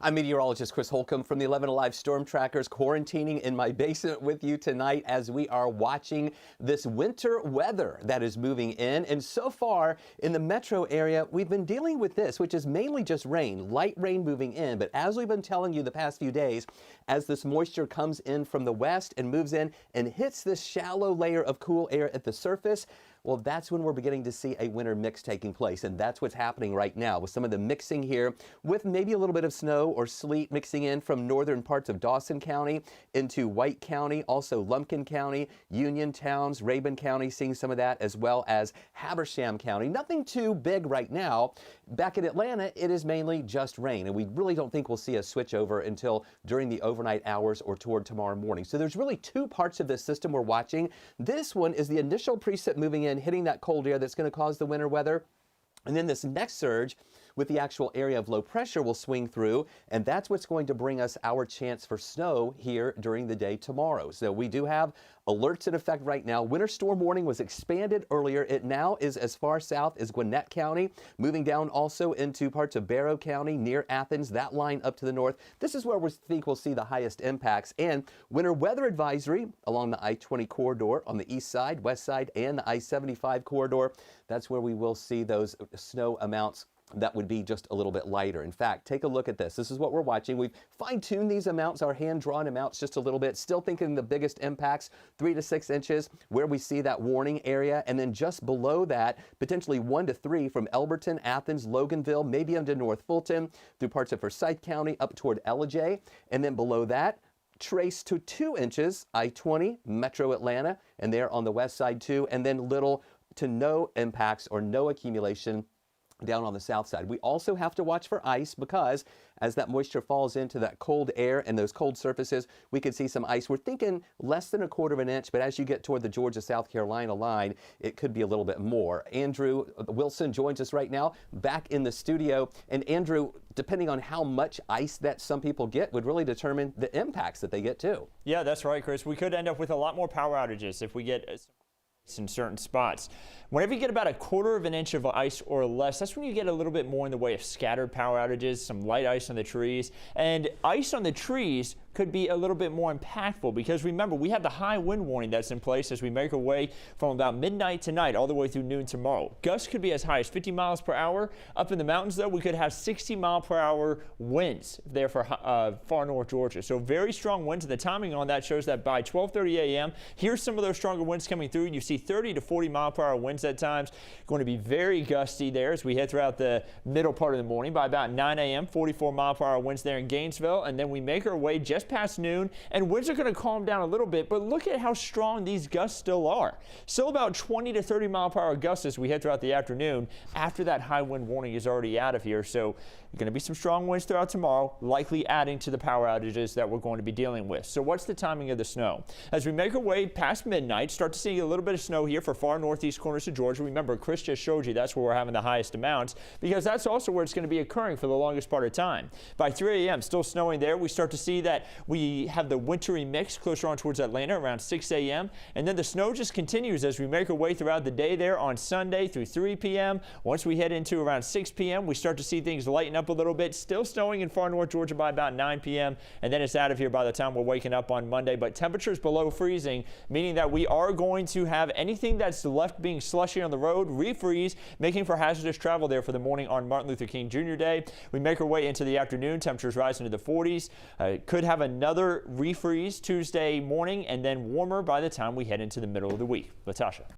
I'm meteorologist Chris Holcomb from the 11 Alive Storm Trackers, quarantining in my basement with you tonight as we are watching this winter weather that is moving in. And so far in the metro area, we've been dealing with this, which is mainly just rain, light rain moving in. But as we've been telling you the past few days, as this moisture comes in from the west and moves in and hits this shallow layer of cool air at the surface, well, that's when we're beginning to see a winter mix taking place, and that's what's happening right now with some of the mixing here with maybe a little bit of snow or sleet mixing in from northern parts of Dawson County into White County, also Lumpkin County, Union Towns, Rabun County, seeing some of that, as well as Habersham County. Nothing too big right now. Back in Atlanta, it is mainly just rain, and we really don't think we'll see a switch over until during the overnight hours or toward tomorrow morning. So there's really two parts of this system we're watching. This one is the initial precip moving in, hitting that cold air that's going to cause the winter weather. And then this next surge with the actual area of low pressure will swing through, and that's what's going to bring us our chance for snow here during the day tomorrow. So we do have alerts in effect right now. Winter storm warning was expanded earlier. It now is as far south as Gwinnett County, moving down also into parts of Barrow County near Athens, that line up to the north. This is where we think we'll see the highest impacts. And winter weather advisory along the I-20 corridor on the east side, west side, and the I-75 corridor. That's where we will see those snow amounts that would be just a little bit lighter. In fact, take a look at this. This is what we're watching. We've fine-tuned these amounts, our hand-drawn amounts just a little bit, still thinking the biggest impacts, 3 to 6 inches, where we see that warning area, and then just below that, potentially 1 to 3 from Elberton, Athens, Loganville, maybe into North Fulton, through parts of Forsyth County, up toward Ellijay, and then below that, trace to 2 inches, I-20, Metro Atlanta, and there on the west side too, and then little to no impacts or no accumulation down on the south side. We also have to watch for ice because as that moisture falls into that cold air and those cold surfaces, we could see some ice. We're thinking less than 1/4 of an inch, but as you get toward the Georgia-South Carolina line, it could be a little bit more. Andrew Wilson joins us right now back in the studio. And Andrew, depending on how much ice that some people get would really determine the impacts that they get too. Yeah, that's right, Chris. We could end up with a lot more power outages if we get in certain spots. Whenever you get about 1/4 of an inch of ice or less, that's when you get a little bit more in the way of scattered power outages, some light ice on the trees. And ice on the trees could be a little bit more impactful because remember, we have the high wind warning that's in place as we make our way from about midnight tonight all the way through noon tomorrow. Gusts could be as high as 50 miles per hour. Up in the mountains, though, we could have 60-mile-per-hour winds there for far north Georgia. So very strong winds. The timing on that shows that by 12:30 a.m., here's some of those stronger winds coming through. You see 30 to 40-mile-per-hour winds at times. Going to be very gusty there as we head throughout the middle part of the morning. By about 9 a.m., 44-mile-per-hour winds there in Gainesville, and then we make our way just past noon, and winds are going to calm down a little bit, but look at how strong these gusts still are. Still about 20 to 30-mile-per-hour gusts as we head throughout the afternoon after that high wind warning is already out of here. So going to be some strong winds throughout tomorrow, likely adding to the power outages that we're going to be dealing with. So what's the timing of the snow? As we make our way past midnight, start to see a little bit of snow here for far northeast corners of Georgia. Remember, Chris just showed you that's where we're having the highest amounts because that's also where it's going to be occurring for the longest part of time. By 3 a.m., still snowing there. We start to see that we have the wintry mix closer on towards Atlanta around 6 a.m. And then the snow just continues as we make our way throughout the day there on Sunday through 3 p.m. Once we head into around 6 p.m., we start to see things lighten up a little bit. Still snowing in far north Georgia by about 9 p.m. and then it's out of here by the time we're waking up on Monday. But temperatures below freezing, meaning that we are going to have anything that's left being slushy on the road refreeze, making for hazardous travel there for the morning on Martin Luther King Jr. Day. We make our way into the afternoon, temperatures rising to the 40s. Could have another refreeze Tuesday morning and then warmer by the time we head into the middle of the week. Latasha.